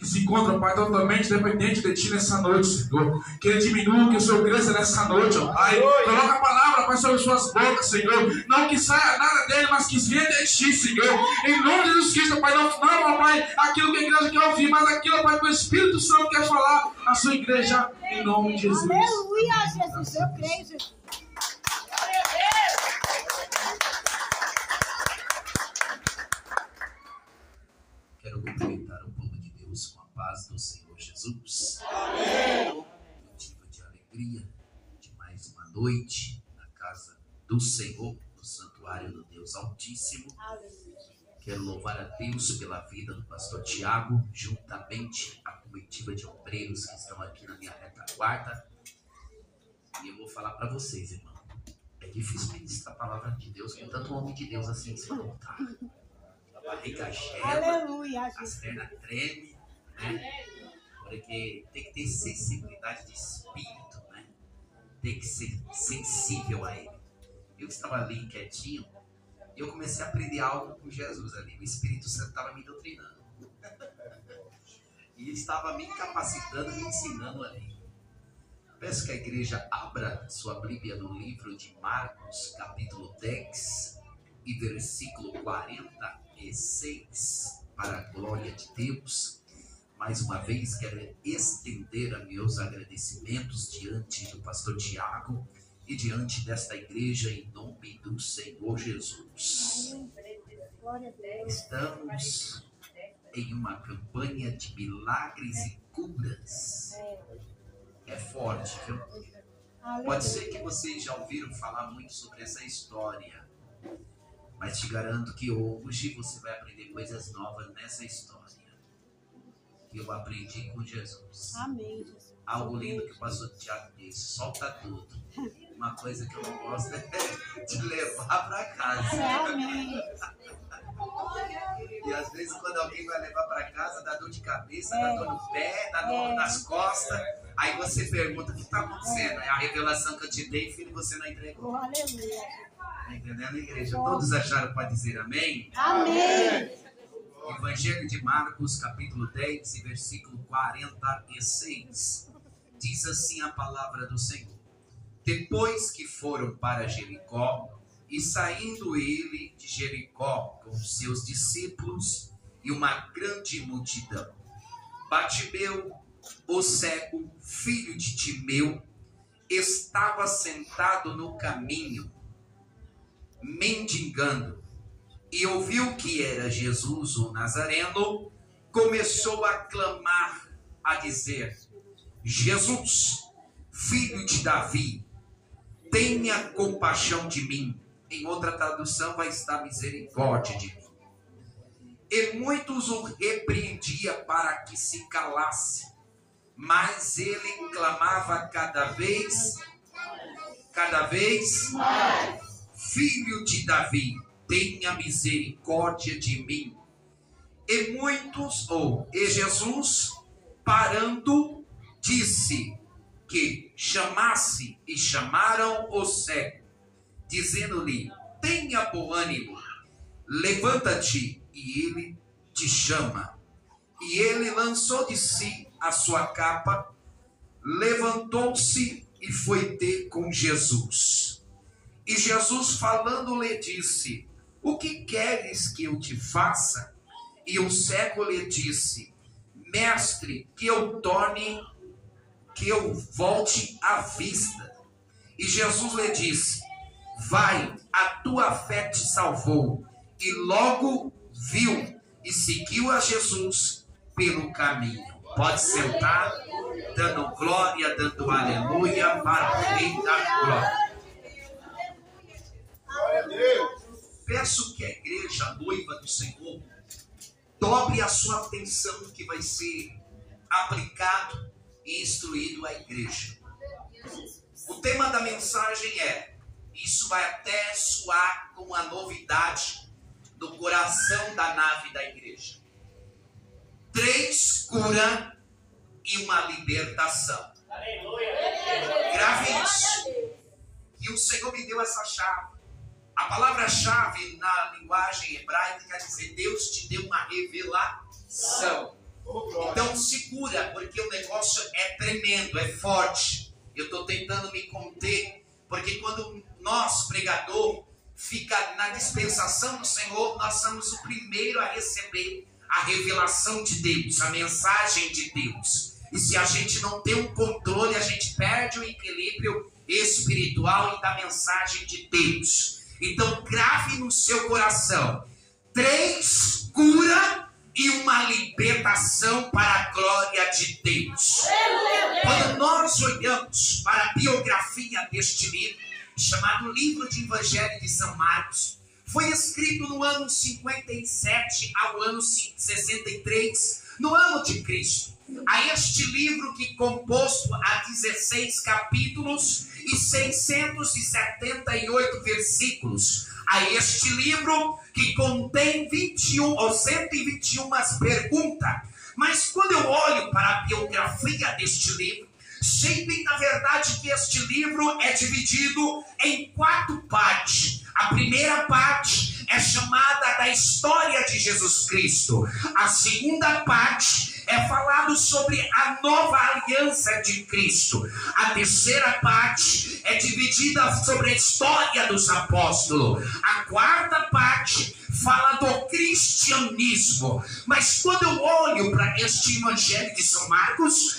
se encontra, Pai, totalmente dependente de Ti nessa noite, Senhor. Que Ele diminua, que o Senhor cresça nessa noite, ó Pai. Coloca a palavra, Pai, sobre suas bocas, Senhor. Não que saia nada dele, mas que venha de Ti, Senhor. Em nome de Jesus Cristo, Pai, não, ó Pai, aquilo que a igreja quer ouvir, mas aquilo, Pai, que o Espírito Santo quer falar na sua igreja, em nome de Jesus. Aleluia, Jesus, eu creio, Jesus. Quero cumprimentar o povo de Deus com a paz do Senhor Jesus. Amém. Motivo de alegria de mais uma noite na casa do Senhor, no santuário do Deus Altíssimo. Aleluia. Quero louvar a Deus pela vida do pastor Tiago, juntamente à comitiva de obreiros que estão aqui na minha retaguarda. E eu vou falar para vocês, irmão. É difícil ministrar a palavra de Deus com tanto homem de Deus assim, sem voltar. A barriga gela, Aleluia, as pernas tremem, né? Porque tem que ter sensibilidade de espírito, né? Tem que ser sensível a Ele. Eu estava ali quietinho, e eu comecei a aprender algo com Jesus ali. O Espírito Santo estava me doutrinando. E Ele estava me capacitando, me ensinando ali. Peço que a igreja abra sua Bíblia no livro de Marcos, capítulo 10 e versículo 46, para a glória de Deus. Mais uma vez quero estender a meus agradecimentos diante do pastor Tiago e diante desta igreja em nome do Senhor Jesus. Estamos em uma campanha de milagres e curas. É forte, viu? Pode ser que vocês já ouviram falar muito sobre essa história, mas te garanto que hoje você vai aprender coisas novas nessa história que eu aprendi com Jesus. Amém, Jesus. Algo lindo que o pastor Tiago disse: solta tudo. Uma coisa que eu não gosto é de levar para casa. Amém. E às vezes quando alguém vai levar para casa, dá dor de cabeça, dá dor no pé, dá dor nas costas. Aí você pergunta: o que está acontecendo? É a revelação que eu te dei, filho, você não entregou. Aleluia. Está entendendo, igreja? Todos acharam para dizer amém? Amém. Evangelho de Marcos, capítulo 10, e versículo 46. Diz assim a palavra do Senhor: depois que foram para Jericó, e saindo ele de Jericó com os seus discípulos e uma grande multidão, Bartimeu, o cego, filho de Timeu, estava sentado no caminho, mendigando, e ouviu que era Jesus o Nazareno, começou a clamar, a dizer: Jesus, filho de Davi, tenha compaixão de mim. Em outra tradução vai estar: misericórdia de mim. E muitos o repreendiam para que se calasse, mas ele clamava cada vez mais: filho de Davi, tenha misericórdia de mim. E Jesus, parando, disse que chamasse, e chamaram o cego, dizendo-lhe: tenha bom ânimo, levanta-te, e ele te chama. E ele lançou de si a sua capa, levantou-se e foi ter com Jesus. E Jesus, falando, lhe disse: o que queres que eu te faça? E o cego lhe disse: mestre, que eu volte à vista. E Jesus lhe disse: vai, a tua fé te salvou. E logo viu e seguiu a Jesus pelo caminho. Pode sentar, dando glória, dando aleluia para o Rei da Glória. Peço que a igreja, a noiva do Senhor, dobre a sua atenção no que vai ser aplicado e instruído à igreja. O tema da mensagem é: isso vai até soar com a novidade do coração da nave da igreja. 3 cura e uma libertação. Grave isso. E o Senhor me deu essa chave. A palavra-chave na linguagem hebraica quer dizer: Deus te deu uma revelação. Então segura, porque o negócio é tremendo, é forte. Eu estou tentando me conter, porque quando nós, pregador, fica na dispensação do Senhor, nós somos o primeiro a receber a revelação de Deus, a mensagem de Deus. E se a gente não tem um controle, a gente perde o equilíbrio espiritual e da mensagem de Deus. Então grave no seu coração: 3 cura e uma libertação para a glória de Deus. Quando nós olhamos para a biografia deste livro, chamado Livro de Evangelho de São Marcos, foi escrito no ano 57 ao ano 63, no ano de Cristo. A este livro, que composto a 16 capítulos e 678 versículos, a este livro que contém 121 perguntas. Mas quando eu olho para a biografia deste livro, sei bem na verdade que este livro é dividido em 4 partes. A primeira parte é chamada da história de Jesus Cristo. A segunda parte é falado sobre a nova aliança de Cristo. A terceira parte é dividida sobre a história dos apóstolos. A quarta parte fala do cristianismo. Mas quando eu olho para este evangelho de São Marcos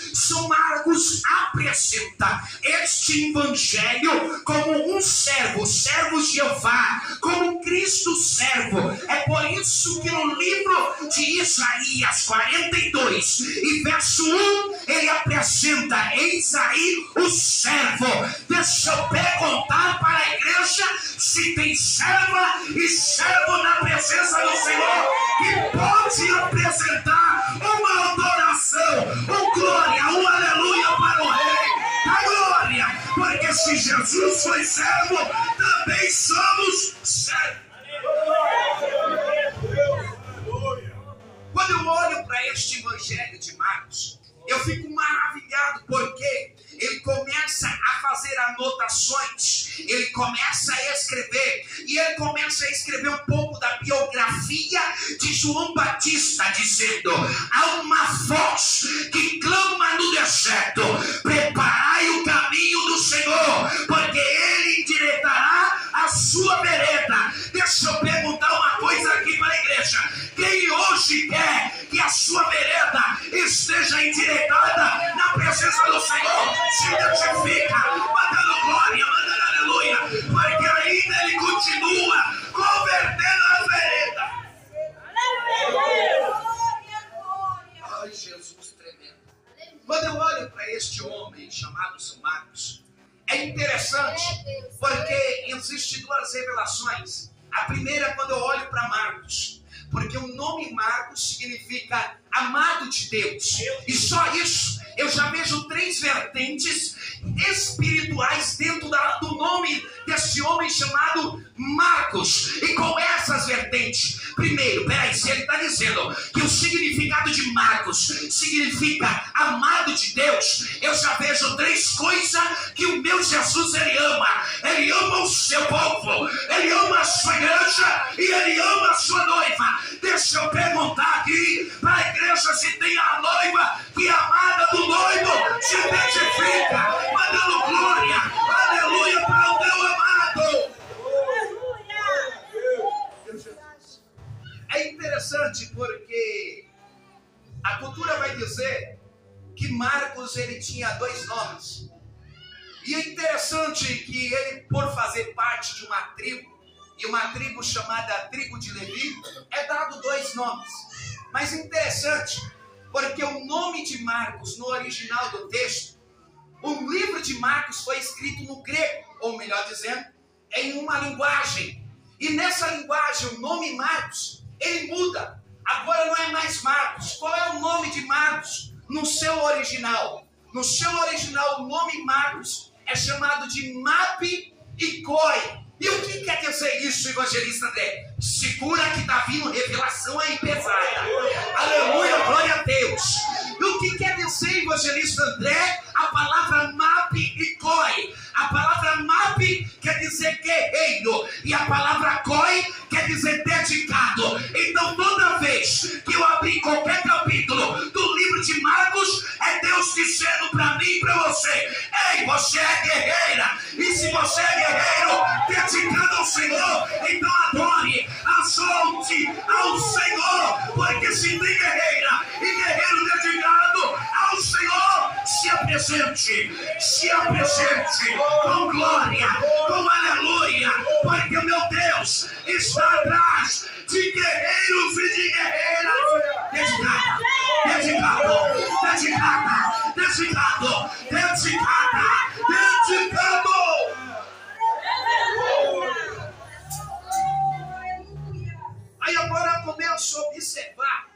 apresenta este evangelho como um servo de Jeová, como um Cristo servo. É por isso que no livro de Isaías 42 e verso 1, ele apresenta: eis aí o servo. Deixa eu perguntar para a igreja se tem serva e servo na presença do Senhor que pode apresentar uma adoração, um glória, um aleluia para o Rei da glória. Porque se Jesus foi servo, também somos servos. Quando eu olho para este evangelho de Marcos, eu fico maravilhado, porque ele começa a fazer anotações, ele começa a escrever, e ele começa a escrever um pouco da biografia de João Batista, dizendo: há uma voz que clama no deserto, preparai o caminho do Senhor, porque ele endireitará a sua vereda. Deixa eu perguntar uma coisa aqui para a igreja: quem hoje quer que a sua vereda esteja endireitada na presença do Senhor? Se identifica, mandando glória, mandando aleluia, porque ainda ele continua convertendo a vereda. Ai, Jesus tremendo. Quando eu olho para este homem chamado São Marcos, é interessante, porque existem 2 revelações. A primeira é quando eu olho para Marcos, porque o nome Marcos significa amado de Deus. E só isso, eu já vejo 3 vertentes espirituais dentro do nome desse homem chamado Marcos. E com essas vertentes, primeiro, se ele está dizendo que o significado de Marcos significa amado de Deus, eu já vejo 3 coisas que o meu Jesus ele ama. Ele ama o seu povo, ele ama a sua igreja e ele ama a sua noiva. Deixa eu perguntar aqui para a igreja se tem a noiva que é amada do noivo, se identifica, mandando glória, aleluia para o teu amado. É interessante porque a cultura vai dizer que Marcos ele tinha 2 nomes. E é interessante que ele, por fazer parte de uma tribo, e uma tribo chamada tribo de Levi, é dado 2 nomes. Mas interessante, porque o nome de Marcos, no original do texto, o livro de Marcos foi escrito no grego, ou melhor dizendo, em uma linguagem. E nessa linguagem, o nome Marcos, ele muda. Agora não é mais Marcos. Qual é o nome de Marcos no seu original? No seu original, o nome Marcos é chamado de Mapi e Coi. E o que quer dizer isso, evangelista André? Segura que está vindo revelação aí pesada. Aleluia, glória a Deus. E o que quer dizer, evangelista André? A palavra Mapi e Coi. A palavra Mapi quer dizer guerreiro. E a palavra Coi quer dizer dedicado. Então toda vez que eu abrir qualquer capítulo do assim para você: ei, você é guerreira. E se você é guerreiro dedicado ao Senhor, então adore, exalte ao Senhor, porque se tem guerreira e guerreiro dedicado ao Senhor, se apresente com glória, com aleluia, porque o meu Deus está atrás de guerreiros e de guerreiras dedicado. Aí agora eu começo a observar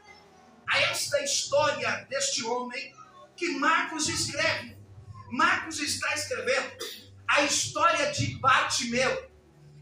esta história deste homem que Marcos escreve. Marcos está escrevendo a história de Bartimeu.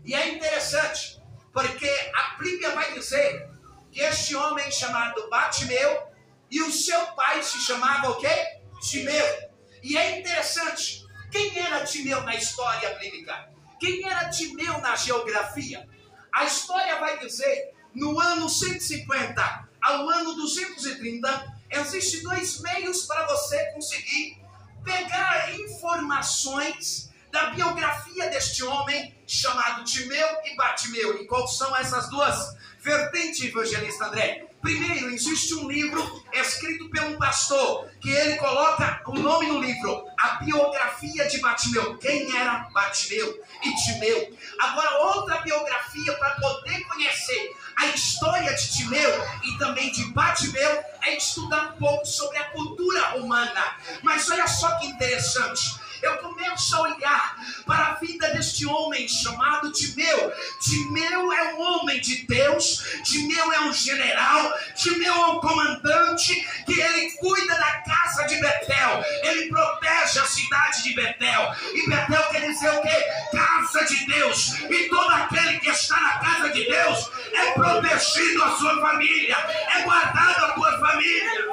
E é interessante, porque a Bíblia vai dizer que este homem chamado Bartimeu e o seu pai se chamava o quê? Timeu. E é interessante, quem era Timeu na história bíblica? Quem era Timeu na geografia? A história vai dizer, no ano 150 ao ano 230, existem dois meios para você conseguir pegar informações da biografia deste homem chamado Timeu e Bartimeu. E quais são essas duas vertentes, evangelista André? Primeiro, existe um livro escrito por um pastor, que ele coloca o nome no livro, a biografia de Bartimeu. Quem era Bartimeu e Timeu? Agora, outra biografia para poder conhecer a história de Timeu e também de Bartimeu é estudar um pouco sobre a cultura romana. Mas olha só que interessante. Eu começo a olhar para a vida deste homem chamado Timeu. Timeu é um homem de Deus, Timeu é um general, Timeu é um comandante, que ele cuida da casa de Betel, ele protege a cidade de Betel. E Betel quer dizer o quê? Casa de Deus. E todo aquele que está na casa de Deus é protegido a sua família, é guardado a tua família.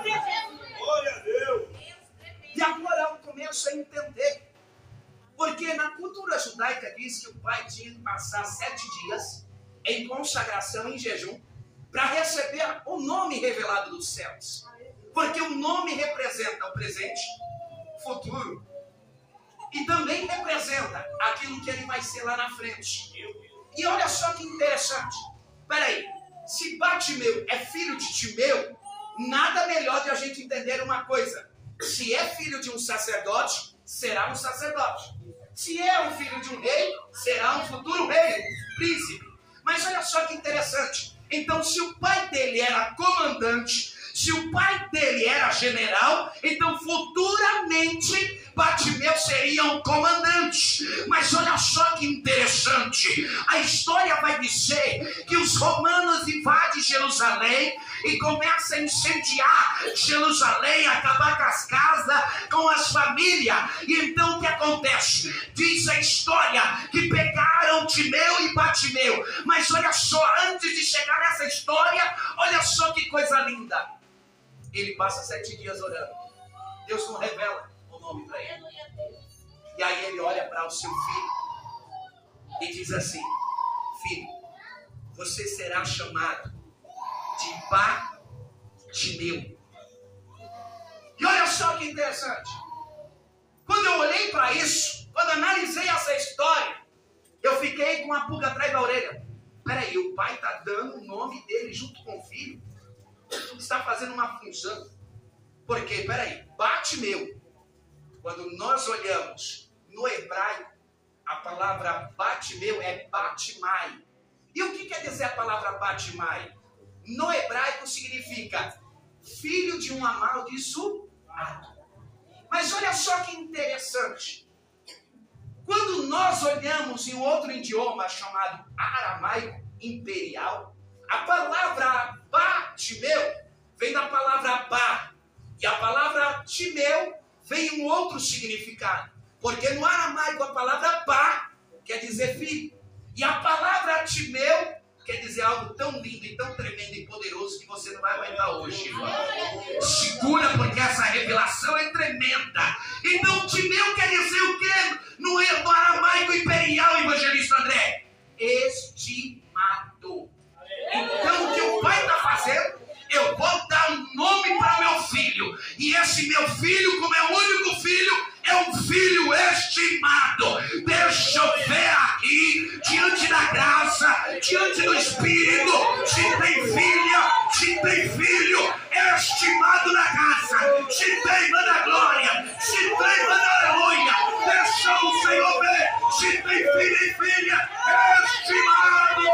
Glória a Deus. E agora eu começo a entender, porque na cultura judaica diz que o pai tinha que passar 7 dias em consagração, em jejum, para receber o nome revelado dos céus. Porque o nome representa o presente, futuro, e também representa aquilo que ele vai ser lá na frente. E olha só que interessante. Peraí, se Bartimeu é filho de Timeu, nada melhor de a gente entender uma coisa. Se é filho de um sacerdote, será um sacerdote. Se é um filho de um rei, será um futuro rei, príncipe. Mas olha só que interessante. Então, se o pai dele era comandante, se o pai dele era general, então futuramente Bartimeu seria um comandante. Mas olha só que interessante. A história vai dizer que os romanos invadem Jerusalém e começam a incendiar Jerusalém, acabar com as casas, com as famílias. E então o que acontece? Diz a história que pegaram Timeu e Bartimeu. Mas olha só, antes de chegar nessa história, olha só que coisa linda. Ele passa 7 dias orando. Deus não revela o nome para ele. E aí ele olha para o seu filho e diz assim: filho, você será chamado de Bartimeu. E olha só que interessante. Quando eu olhei para isso, quando analisei essa história, eu fiquei com a pulga atrás da orelha. Peraí, o pai está dando o nome dele junto com o filho? Está fazendo uma função. Porque, peraí, Bartimeu, quando nós olhamos no hebraico, a palavra Bartimeu é Batimai. E o que quer dizer a palavra Batimai? No hebraico significa filho de um amaldiçoado. Mas olha só que interessante. Quando nós olhamos em outro idioma chamado aramaico imperial, a palavra Bartimeu vem da palavra Bar. E a palavra Timeu vem um outro significado. Porque no aramaico a palavra Bar quer dizer filho. E a palavra Timeu quer dizer algo tão lindo e tão tremendo e poderoso que você não vai aguentar hoje, irmão. Segura, porque essa revelação é tremenda. Então Timeu quer dizer o quê? No aramaico imperial, evangelista André? Estimado. Então o que o pai está fazendo? Eu vou dar um nome para meu filho. E esse meu filho, como é o único filho, é um filho estimado. Deixa eu ver aqui, diante da graça, diante do Espírito, se tem filha, se tem filho estimado na casa, se tem, manda glória, se tem, manda aleluia. Deixa o Senhor ver, se tem filho e filha estimado.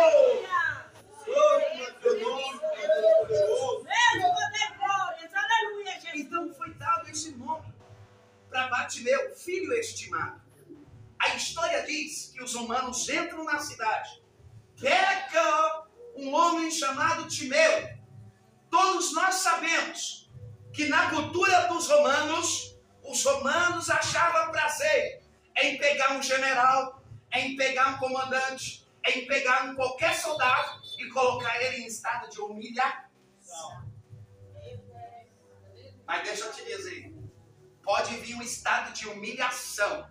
Então foi dado esse nome para Bartimeu, filho estimado. A história diz que os romanos entram na cidade, pega um homem chamado Timeu. Todos nós sabemos que na cultura dos romanos, os romanos achavam prazer em pegar um general, em pegar um comandante, em pegar qualquer soldado e colocar ele em estado de humilhação. Mas deixa eu te dizer, pode vir um estado de humilhação,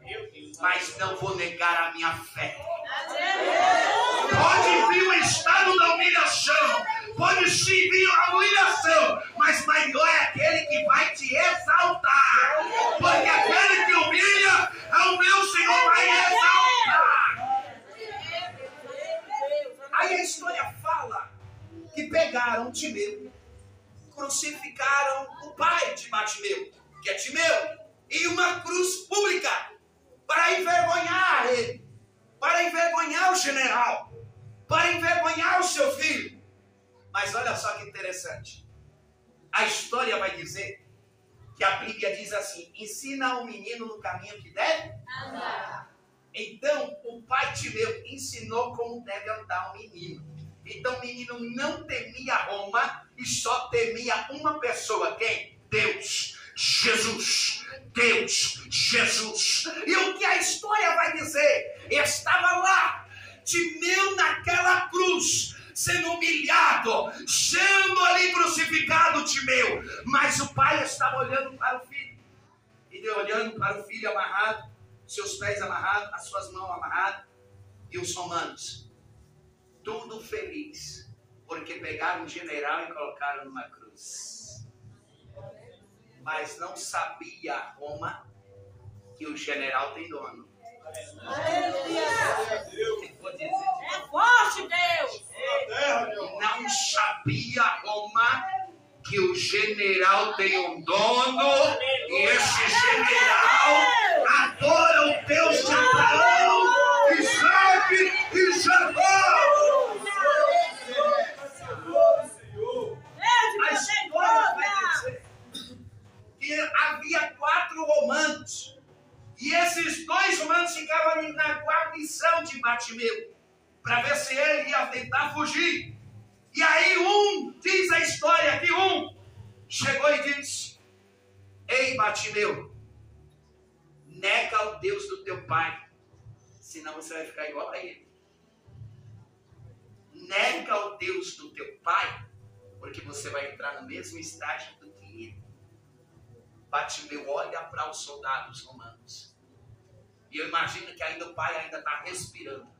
mas não vou negar a minha fé. Pode vir um estado da humilhação, pode sim vir a humilhação, mas maior é aquele que vai te exaltar, porque aquele que humilha, o meu Senhor vai exaltar. Aí a história fala que pegaram Timeu, crucificaram o pai de Bartimeu, que é Timeu, em uma cruz pública, para envergonhar ele, para envergonhar o general, para envergonhar o seu filho. Mas olha só que interessante, a história vai dizer que a Bíblia diz assim: ensina o menino no caminho que deve andar. Então o pai Timeu ensinou como deve andar o menino. Então o menino não temia Roma e só temia uma pessoa. Quem? Deus. Jesus. Deus. Jesus. E o que a história vai dizer? Estava lá Timeu naquela cruz, sendo humilhado, sendo ali crucificado Timeu. Mas o pai estava olhando para o filho. E olhando para o filho amarrado, seus pés amarrados, as suas mãos amarradas. E os romanos tudo feliz, porque pegaram um general e colocaram numa cruz. Mas não sabia Roma que o general tem dono. É forte, Deus! Não sabia Roma que o general tem um dono, e esse general adora o Deus de Abraão, Isaac e Jacó. A história vai dizer que havia 4 romanos, e esses 2 romanos ficavam na guarnição de Bartimeu, para ver se ele ia tentar fugir. E aí diz a história que chegou e disse: ei Bartimeu, nega o Deus do teu pai, senão você vai ficar igual a ele. Nega o Deus do teu pai, porque você vai entrar no mesmo estágio do que ele. Bartimeu olha para os soldados romanos, e eu imagino que ainda o pai ainda está respirando.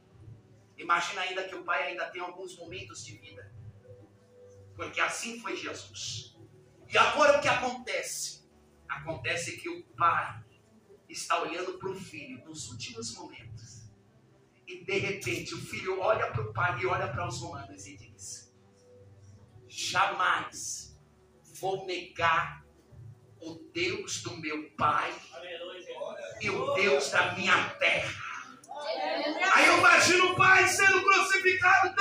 Imagina ainda que o pai ainda tem alguns momentos de vida, porque assim foi Jesus. E agora o que acontece? Acontece que o pai está olhando para o filho nos últimos momentos, e de repente o filho olha para o pai e olha para os romanos e diz: jamais vou negar o Deus do meu pai e o Deus da minha terra. Aí eu imagino o pai sendo crucificado,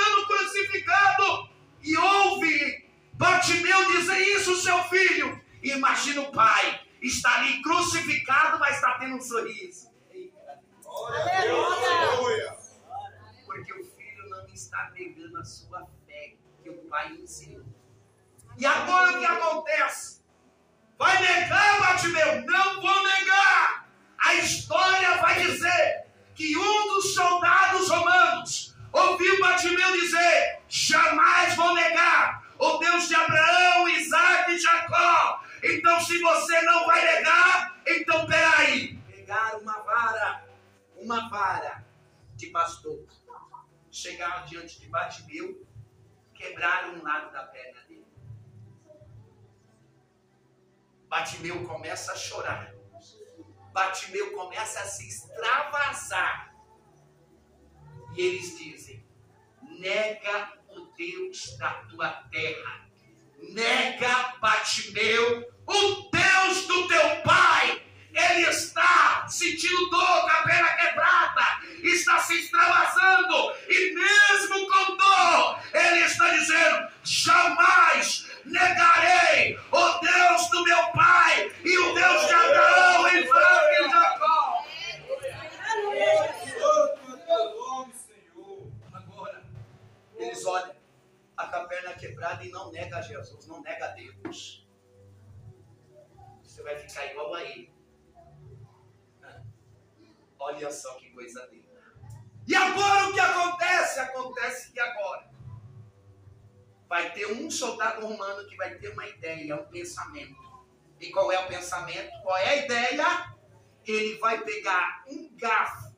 e ouve Bartimeu dizer isso ao seu filho. E imagina o pai, está ali crucificado, mas está tendo um sorriso. Porque o filho não está negando a sua fé, que o pai ensinou. E agora o que acontece? Vai negar, Bartimeu? Não vou negar. A história vai dizer que um dos soldados romanos ouviu Bartimeu dizer: jamais vou negar o Deus de Abraão, Isaac e Jacó. Então se você não vai negar, então peraí. Pegaram uma vara de pastor, chegaram diante de Bartimeu, quebraram um lado da perna dele. Bartimeu começa a chorar. Bartimeu começa a se extravasar. E eles dizem: nega o Deus da tua terra. Nega, Bartimeu, o Deus do teu pai. Ele está sentindo dor, com a perna quebrada, está se extravasando, e mesmo com dor, ele está dizendo: jamais negarei o Deus do meu pai e o Deus de Abraão, Isaac e Jacó. Agora, eles olham a perna quebrada e não nega Jesus, não nega Deus. Você vai ficar igual a ele. Olha só que coisa linda. E agora o que acontece? Acontece que agora vai ter um soldado romano que vai ter uma ideia, um pensamento. E qual é o pensamento? Qual é a ideia? Ele vai pegar um garfo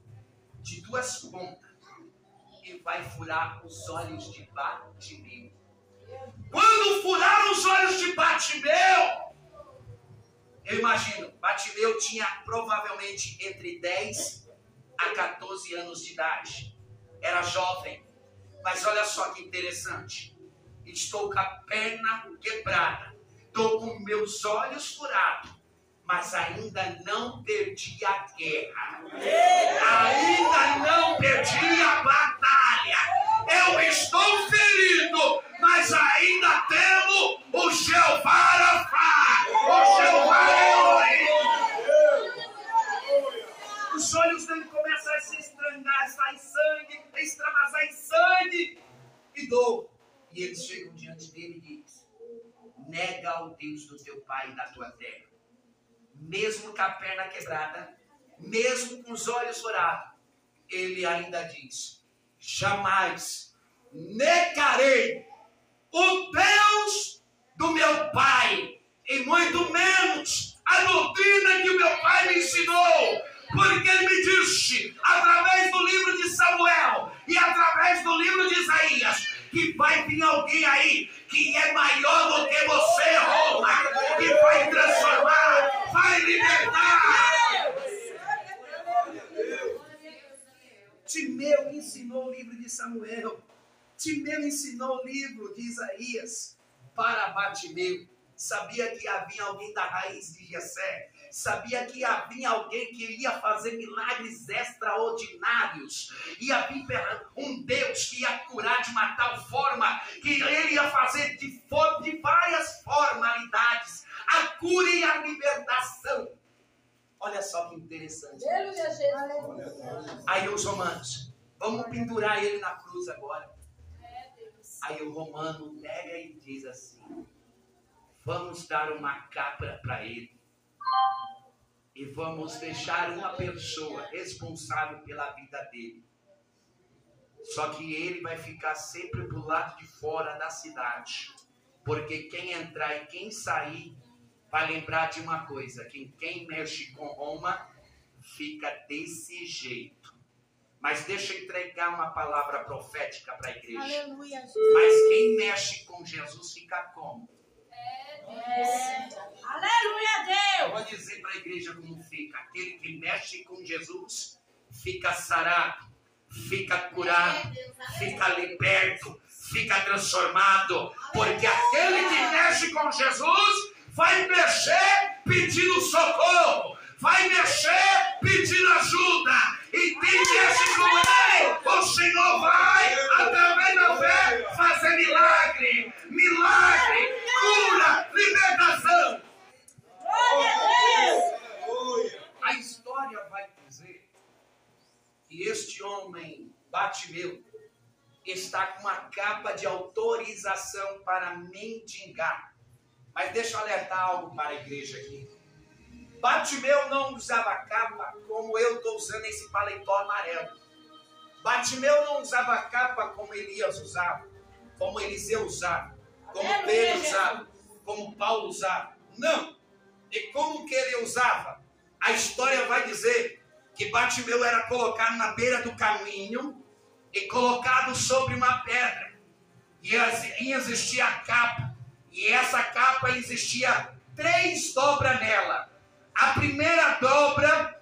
de 2 pontas e vai furar os olhos de Bartimeu. Quando furaram os olhos de Bartimeu, eu imagino, Bartimeu tinha provavelmente entre 10 a 14 anos de idade. Era jovem. Mas olha só que interessante. Estou com a perna quebrada. Estou com meus olhos furados. Mas ainda não perdi a guerra. Ainda não perdi a batalha. Eu estou ferido, mas ainda temo o Jeová Rafá, o Jeová Elohim. Os olhos dele começam a se estrangar, sair sangue, a extravasar em sangue e dor. E eles chegam diante dele e dizem: nega o Deus do teu pai e da tua terra. Mesmo com a perna quebrada, mesmo com os olhos furados, ele ainda diz: jamais negarei o Deus do meu pai, e muito menos a doutrina que o meu pai me ensinou, porque ele me disse, através do livro de Samuel e através do livro de Isaías, que vai vir alguém aí que é maior do que você, Roma, que vai transformar, vai libertar. Timeu ensinou o livro de Samuel. Timeu ensinou o livro de Isaías para Bartimeu. Sabia que havia alguém da raiz de Jessé. Sabia que havia alguém que ia fazer milagres extraordinários. E havia um Deus que ia curar de uma tal forma que ele ia fazer de várias formalidades a cura e a libertação. Olha só que interessante. Aí os romanos: vamos pendurar ele na cruz agora. Aí o romano pega e diz assim: vamos dar uma capa para ele. E vamos deixar uma pessoa responsável pela vida dele. Só que ele vai ficar sempre do lado de fora da cidade. Porque quem entrar e quem sair vai lembrar de uma coisa: que quem mexe com Roma fica desse jeito. Mas deixa eu entregar uma palavra profética para a igreja. Aleluia. Mas quem mexe com Jesus fica como? Aleluia, Deus. Eu vou dizer para a igreja como fica. Aquele que mexe com Jesus fica sarado, fica curado, fica liberto, fica transformado. Porque aquele que mexe com Jesus vai mexer pedindo socorro, vai mexer pedindo ajuda. E quem mexe com ele, o Senhor vai, através da fé, fazer milagre, cura, libertação. A história vai dizer que este homem, Bartimeu, está com uma capa de autorização para mendigar. Mas deixa eu alertar algo para a igreja aqui. Bartimeu não usava capa como eu estou usando esse paletó amarelo. Bartimeu não usava capa como Elias usava, como Eliseu usava, como Pedro usava, como Paulo usava. Não. E como que ele usava? A história vai dizer que Bartimeu era colocado na beira do caminho e colocado sobre uma pedra. E existia a capa. E essa capa existia 3 dobras nela. A primeira dobra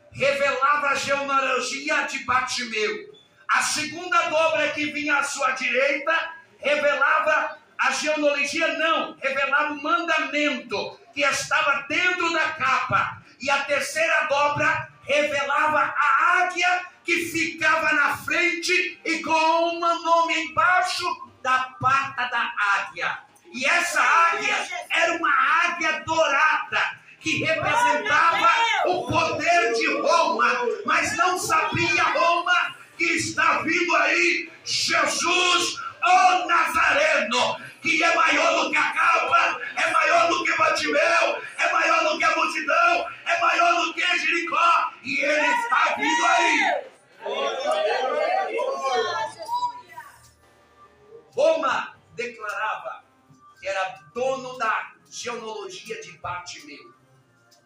a genealogia de Bartimeu. A segunda dobra que vinha à sua direita revelava a genealogia, revelava o mandamento que estava dentro da capa. E a terceira dobra revelava a águia que ficava na frente e com um nome embaixo da pata da águia. E essa águia era uma águia dourada, que representava o poder de Roma, mas não sabia Roma que está vindo aí Jesus, o Nazareno, que é maior do que a capa, é maior do que Bartimeu, é maior do que a multidão, é maior do que Jericó, e ele está vindo aí. Roma declarava que era dono da genealogia de Bartimeu.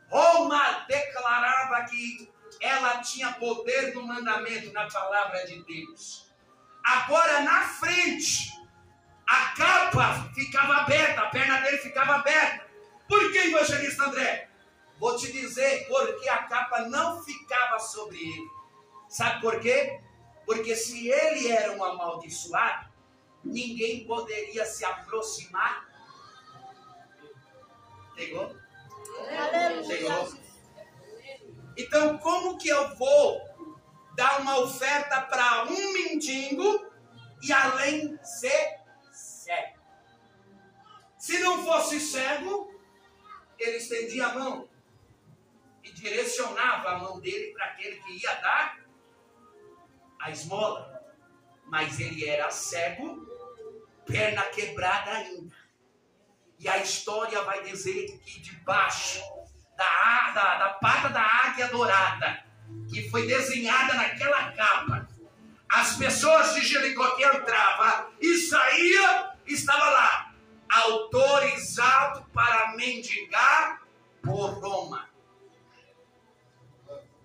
Roma declarava que ela tinha poder no mandamento, na palavra de Deus. Agora, na frente, a capa ficava aberta, a perna dele ficava aberta. Por que, evangelista André? Vou te dizer, porque a capa não ficava sobre ele. Sabe por quê? Porque se ele era um amaldiçoado, ninguém poderia se aproximar. Pegou? Pegou? Então, como que eu vou dar uma oferta para um mendigo e além ser cego? Se não fosse cego, ele estendia a mão e direcionava a mão dele para aquele que ia dar a esmola. Mas ele era cego, perna quebrada ainda. E a história vai dizer que debaixo da pata da águia dourada, que foi desenhada naquela capa, as pessoas de Jericó que entravam e saíam, estava lá, autorizado para mendigar por Roma.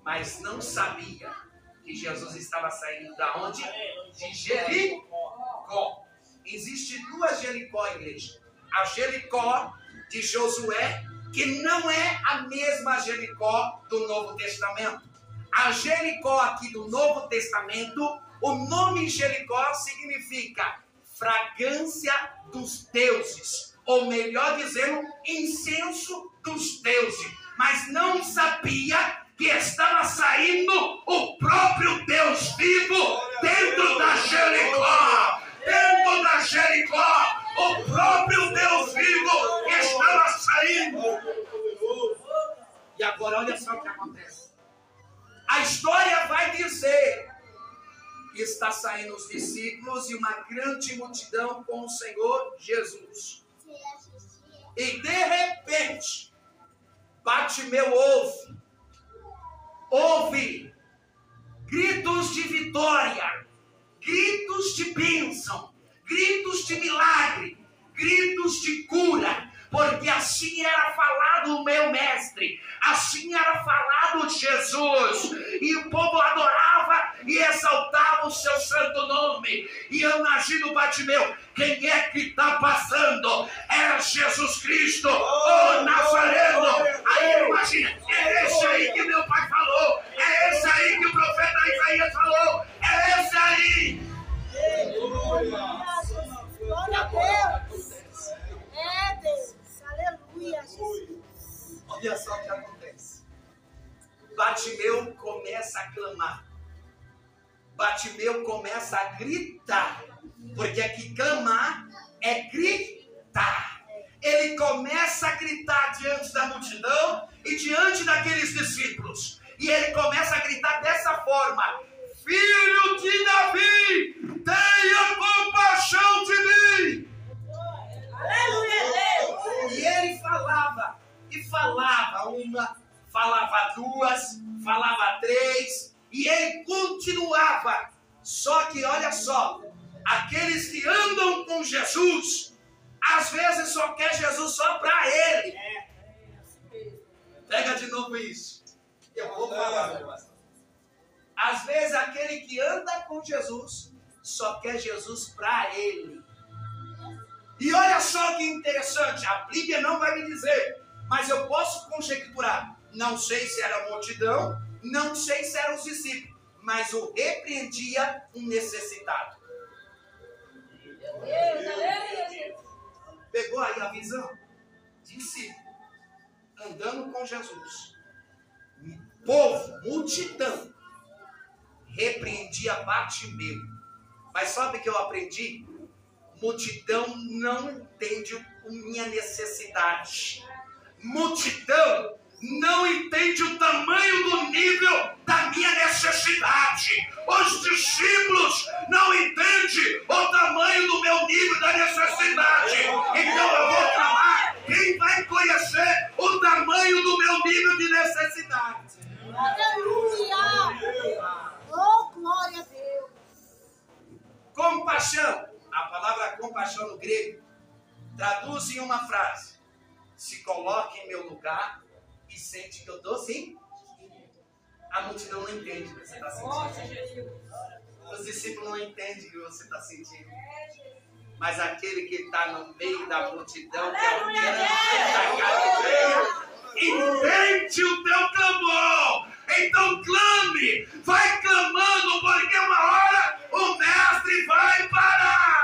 Mas não sabia que Jesus estava saindo da onde? De Jericó. Existem duas Jericó, igreja. A Jericó de Josué, que não é a mesma Jericó do Novo Testamento. A Jericó aqui do Novo Testamento, o nome Jericó significa fragrância dos deuses, ou melhor dizendo, incenso dos deuses. Mas não sabia que estava saindo o próprio Deus vivo dentro da Jericó. Dentro da Jericó, o próprio Deus vivo estava saindo. E agora olha só o que acontece. A história vai dizer que está saindo os discípulos e uma grande multidão com o Senhor Jesus. E de repente, Bartimeu ouve gritos de vitória, gritos de bênção, gritos de milagre, gritos de cura, porque assim era falado o meu mestre, assim era falado Jesus, e o povo adorava e exaltava o seu santo nome. E eu imagino Bartimeu, quem é que está passando? É Jesus Cristo, o Nazareno. Aí ele imagina, é esse aí que meu pai falou, é esse aí que o profeta Isaías falou, é esse aí. Glória a Deus. É Deus. Aleluia, Jesus. Olha só o que acontece. Bartimeu começa a clamar. Bartimeu começa a gritar. Porque aqui clamar é gritar. Ele começa a gritar diante da multidão e diante daqueles discípulos. E ele começa a gritar dessa forma: Filho de Davi, tenha compaixão de mim. Aleluia, Deus. E ele falava, e falava uma, falava duas, falava três, e ele continuava. Só que olha só, aqueles que andam com Jesus, às vezes só quer Jesus só para ele. Pega de novo isso. Eu vou falar, meu pastor. Às vezes aquele que anda com Jesus só quer Jesus para ele. E olha só que interessante, a Bíblia não vai me dizer, mas eu posso conjecturar. Não sei se era multidão, Não sei se eram os discípulos, mas o repreendia um necessitado. Pegou aí a visão? Discípulo, andando com Jesus. Povo, multidão, repreendia Bartimeu. Mas sabe o que eu aprendi? Multidão não entende a minha necessidade. Multidão não entende o tamanho do nível da minha necessidade. Os discípulos não entendem o tamanho do meu nível da necessidade. Então eu vou falar, quem vai conhecer o tamanho do meu nível de necessidade? Aleluia! Oh, glória a Deus! Compaixão. A palavra compaixão no grego traduz em uma frase: se coloque em meu lugar e sente que eu estou sim. A multidão não entende o que você está sentindo. Os discípulos não entendem o que você está sentindo. Mas aquele que está no meio da multidão, que é o entende o teu clamor. Então clame, vai clamando, porque uma hora o mestre vai parar.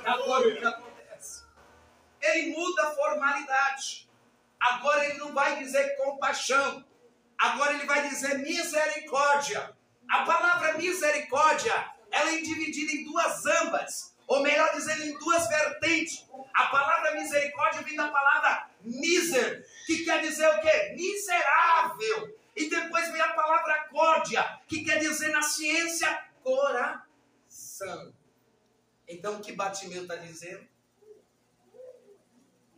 Agora o que acontece? Ele muda a formalidade. Agora ele não vai dizer compaixão. Agora ele vai dizer misericórdia. A palavra misericórdia, ela é dividida em duas ambas. Ou melhor dizendo, em duas vertentes. A palavra misericórdia vem da palavra miser, que quer dizer o quê? Miserável. E depois vem a palavra córdia, que quer dizer na ciência, coração. Então o que Bartimeu está dizendo?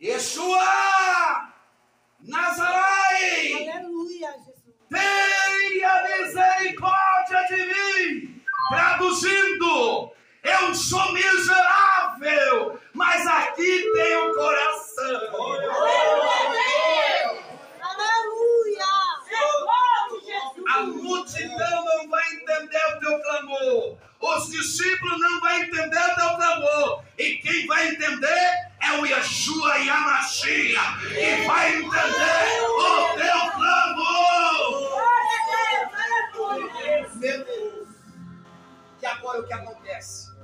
Yeshua! Nazaré! Aleluia, Jesus! Tenha misericórdia de mim! Traduzindo, eu sou miserável, mas aqui tem um coração. Aleluia! A multidão não vai entender o teu clamor. Os discípulos não vão entender o teu clamor. E quem vai entender é o Yeshua e a Mashiach, que vai entender o teu clamor. Meu Deus. E agora o que acontece?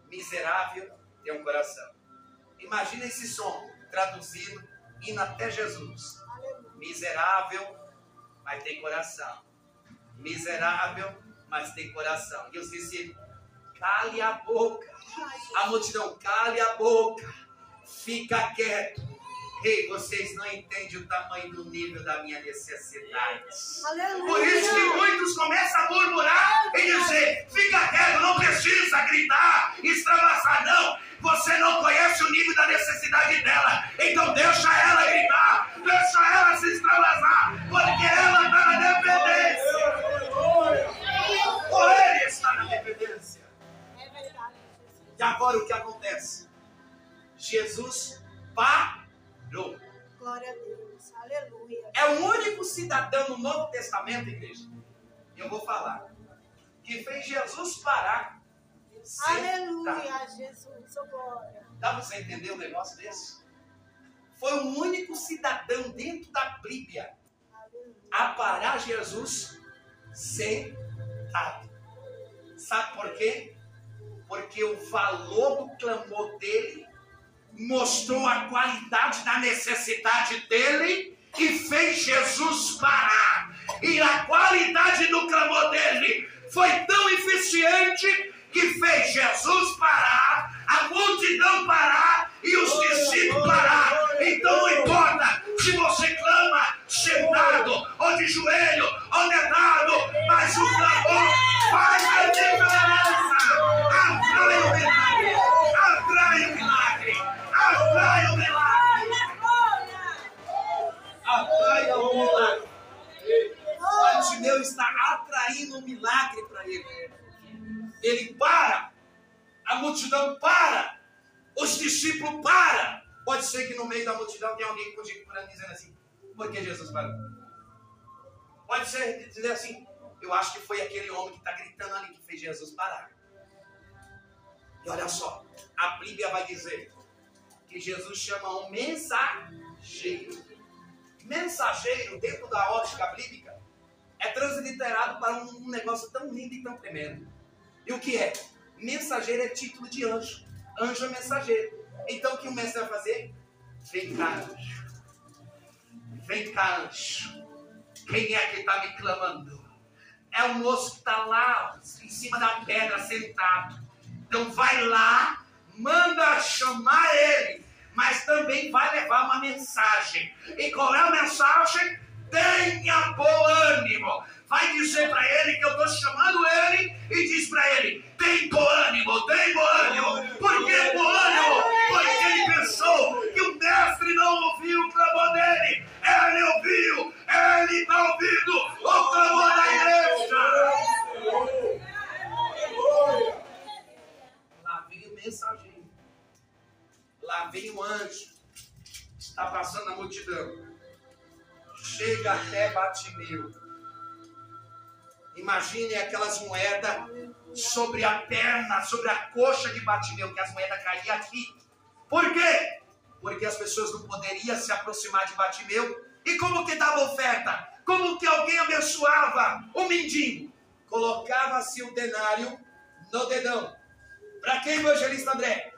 Miserável tem um coração. Imagina esse som traduzido, indo até Jesus. Miserável, mas tem coração. Miserável, mas tem coração. E os discípulos, cale a boca. A multidão, cale a boca. Fica quieto. Ei, vocês não entendem o tamanho do nível da minha necessidade. Aleluia! Por isso que muitos começam a murmurar e dizer, fica quieto, não precisa gritar, extravasar, não. Você não conhece o nível da necessidade dela. Então deixa ela gritar, deixa ela se extravasar, porque ela está na dependência. Ou ele está na dependência. É verdade, Jesus. E agora o que acontece? Jesus parou. Glória a Deus. Aleluia. É o único cidadão no Novo Testamento, igreja, e eu vou falar, que fez Jesus parar. Aleluia, Jesus. Sou glória. Dá para você entender um negócio desse? Foi o único cidadão dentro da Bíblia a parar Jesus sentado. Sabe por quê? Porque o valor do clamor dele mostrou a qualidade da necessidade dele e fez Jesus parar. E a qualidade do clamor dele foi tão eficiente que fez Jesus parar, a multidão parar e os discípulos parar. Então não importa se você clama sentado ou de joelho ou deitado, mas o clamor faz a diferença. Atrai o milagre, atrai o milagre, atrai o milagre, atrai o milagre. Bartimeu está atraindo um milagre para ele. Ele para, a multidão para, os discípulos param. Pode ser que no meio da multidão tenha alguém conjecturando dizendo assim, por que Jesus parou? Pode ser dizer assim, eu acho que foi aquele homem que está gritando ali que fez Jesus parar. E olha só, a Bíblia vai dizer que Jesus chama um mensageiro. mensageiro, dentro da ótica bíblica, é transliterado para um negócio tão lindo e tão tremendo. E o que é? Mensageiro é título de anjo. Anjo é mensageiro. Então o que o mestre vai fazer? Vem cá, anjo. Vem cá, anjo. Quem é que está me clamando? É o moço que está lá, em cima da pedra, sentado. Então vai lá, manda chamar ele, mas também vai levar uma mensagem. E qual é a mensagem? Tenha bom ânimo. Vai dizer para ele que eu estou chamando ele e diz para ele, tem bom ânimo, tem bom ânimo. Por que bom ânimo? Porque ele pensou que o mestre não ouviu o clamor dele. Ele ouviu, ele está ouvindo o clamor da igreja. Lá vem o mensageiro. Lá vem o anjo. Está passando a multidão. Chega até Bartimeu. Imagine aquelas moedas sobre a perna, sobre a coxa de Bartimeu, que as moedas caíam aqui. Por quê? Porque as pessoas não poderiam se aproximar de Bartimeu. E como que dava oferta? Como que alguém abençoava o mendigo? Colocava-se o denário no dedão. Para quem, evangelista André?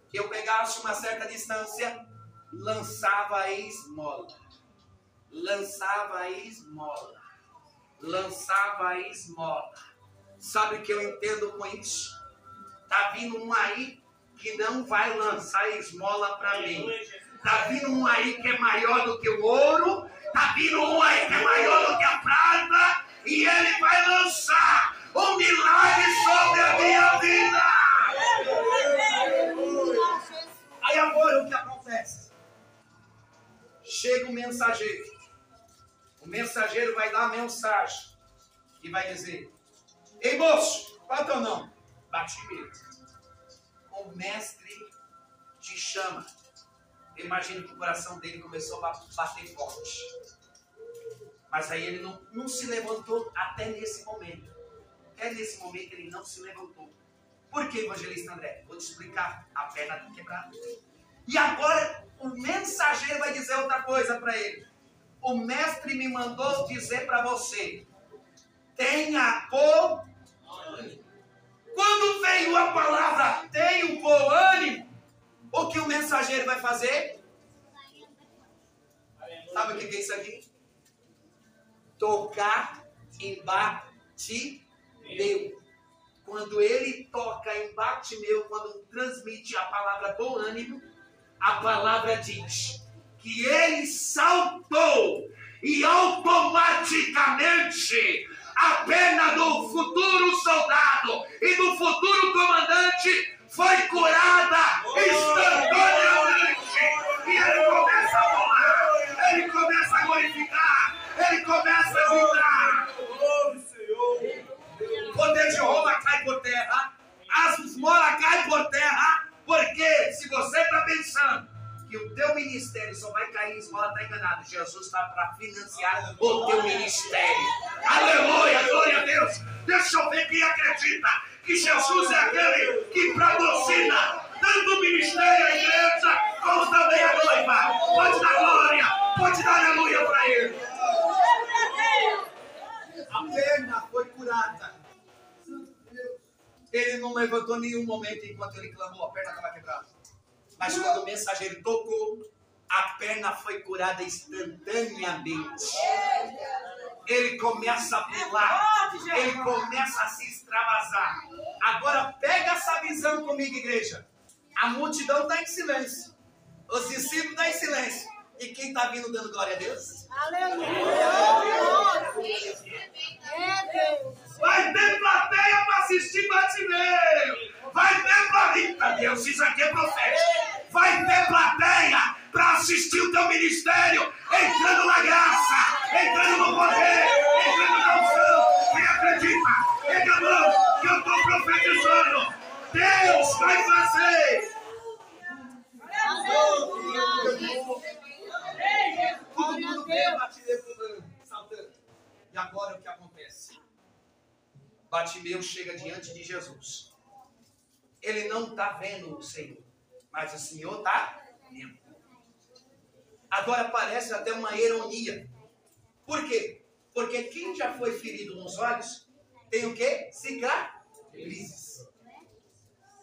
Que eu pegasse uma certa distância, lançava a esmola. Lançava a esmola. Lançava a esmola. Sabe o que eu entendo com isso? Tá vindo um aí que não vai lançar a esmola para mim. Tá vindo um aí que é maior do que o ouro. Tá vindo um aí que é maior do que a prata. E ele vai lançar um milagre sobre a minha vida. Aí agora o que acontece? Chega o mensageiro. O mensageiro vai dar a mensagem e vai dizer: ei moço, qual é o teu nome? Bartimeu. O mestre te chama. Imagino que o coração dele começou a bater forte. Mas aí ele não se levantou até nesse momento. Até nesse momento ele não se levantou. Por que, evangelista André? Vou te explicar. A perna está quebrada. E agora o mensageiro vai dizer outra coisa para ele. O mestre me mandou dizer para você: tenha bom ânimo. Quando veio a palavra tenha bom ânimo, o que o mensageiro vai fazer? Sabe o que é isso aqui? Tocar em Bartimeu. Quando ele toca em Bartimeu, quando transmite a palavra bom ânimo, a palavra diz que ele saltou e automaticamente a perna do futuro soldado e do futuro comandante foi curada instantaneamente. E ele começa a voar, ele começa a glorificar, ele começa a gritar. O poder de Roma cai por terra, as esmolas caem por terra, porque se você está pensando que o teu ministério só vai cair em esmola, está enganado. Jesus está para financiar o teu ministério. Aleluia, glória a Deus. Deixa eu ver quem acredita que Jesus é aquele que patrocina tanto o ministério, a igreja, como também a noiva. Pode dar glória, pode dar aleluia para ele. A perna foi curada. Ele não levantou nenhum momento enquanto ele clamou, a perna estava quebrada. Mas quando o mensageiro tocou, a perna foi curada instantaneamente. Ele começa a pular, ele começa a se extravasar. Agora pega essa visão comigo, igreja. A multidão está em silêncio. Os discípulos estão em silêncio. E quem está vindo dando glória a Deus? Aleluia! Vai ter plateia para assistir Bartimeu. Vai ter plateia. Deus, isso aqui é profético. Vai ter plateia para assistir o teu ministério, entrando na graça, entrando no poder, entrando na unção. Quem acredita? Pega a mão que eu estou profetizando. Deus vai fazer. Todo mundo vê Bartimeu saltando. E agora o que acontece? Bartimeu chega diante de Jesus. Ele não está vendo o Senhor, mas o Senhor está vendo. Agora parece até uma ironia. Por quê? Porque quem já foi ferido nos olhos tem o quê? Cicatrizes.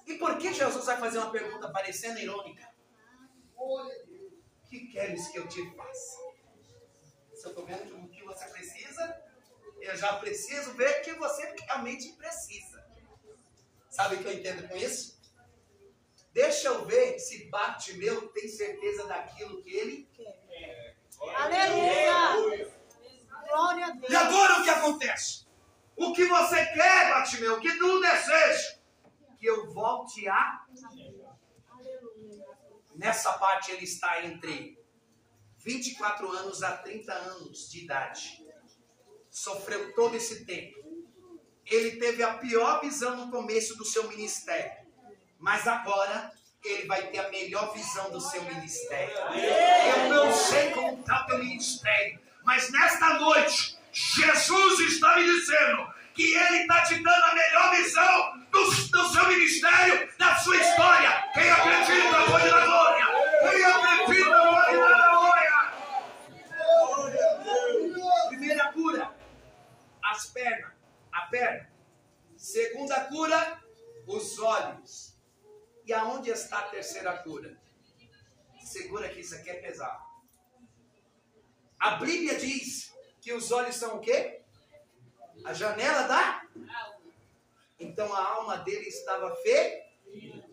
E por que Jesus vai fazer uma pergunta parecendo irônica? O que queres que eu te faça? Se eu estou vendo o que você precisa, eu já preciso ver o que você realmente precisa. Sabe o que eu entendo com isso? Deixa eu ver se Bartimeu tem certeza daquilo que ele quer. Aleluia! Glória a Deus! E agora o que acontece? O que você quer, Bartimeu? O que tu deseja? Que eu volte a... Nessa parte ele está entre 24 anos a 30 anos de idade. Sofreu todo esse tempo. Ele teve a pior visão no começo do seu ministério. Mas agora ele vai ter a melhor visão do seu ministério. Eu não sei como está o teu ministério, mas nesta noite, Jesus está me dizendo que Ele está te dando a melhor visão do seu ministério, da sua história. Quem acredita pode dar glória. Quem acredita pode dar glória. Primeira cura, as pernas, a perna. Segunda cura, os olhos. E aonde está a terceira cura? Segura que isso aqui é pesado. A Bíblia diz que os olhos são o quê? A janela da alma. Então a alma dele estava ferida.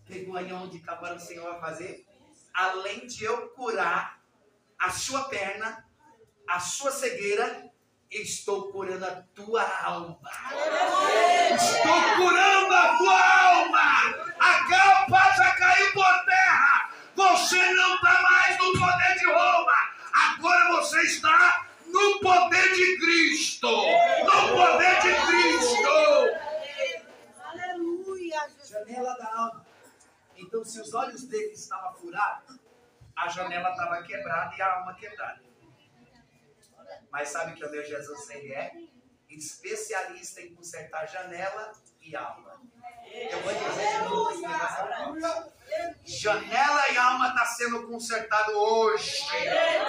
Pegou aí onde acabaram o Senhor a fazer? Além de eu curar a sua perna, a sua cegueira, estou curando a tua alma. Estou curando a tua alma. A capa já caiu por terra. Você não está mais no poder de Roma. Agora você está no poder de Cristo. No poder de Cristo. Aleluia! Janela da alma. Então, se os olhos dele estavam furados, a janela estava quebrada e a alma quebrada. Mas sabe que o meu Jesus, ele é especialista em consertar janela e alma. Eu vou dizer de novo. Janela e alma está sendo consertado hoje.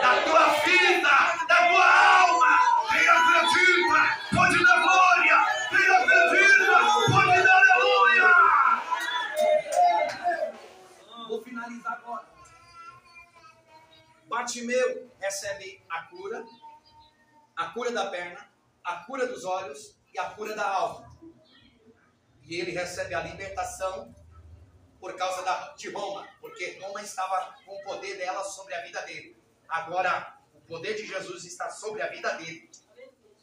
Da tua vida, da tua alma. Quem acredita, pode dar glória. Quem acredita, pode dar aleluia. Vou finalizar agora. Bartimeu recebe a cura da perna, a cura dos olhos e a cura da alma. E ele recebe a libertação por causa de Roma, porque Roma estava com o poder dela sobre a vida dele. Agora, o poder de Jesus está sobre a vida dele.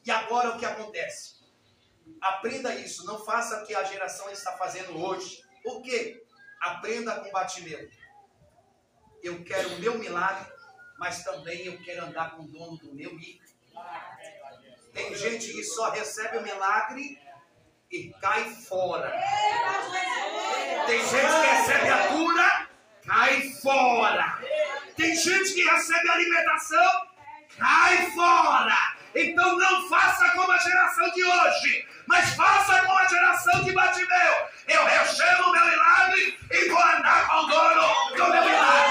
E agora o que acontece? Aprenda isso, não faça o que a geração está fazendo hoje. O quê? Aprenda com Bartimeu. Eu quero o meu milagre, mas também eu quero andar com o dono do meu milagre. Tem gente que só recebe o milagre e cai fora. Tem gente que recebe a cura, cai fora. Tem gente que recebe a libertação, cai fora. Então não faça como a geração de hoje, mas faça como a geração de Bartimeu. Eu recebo o meu milagre e vou andar com o dono do meu milagre.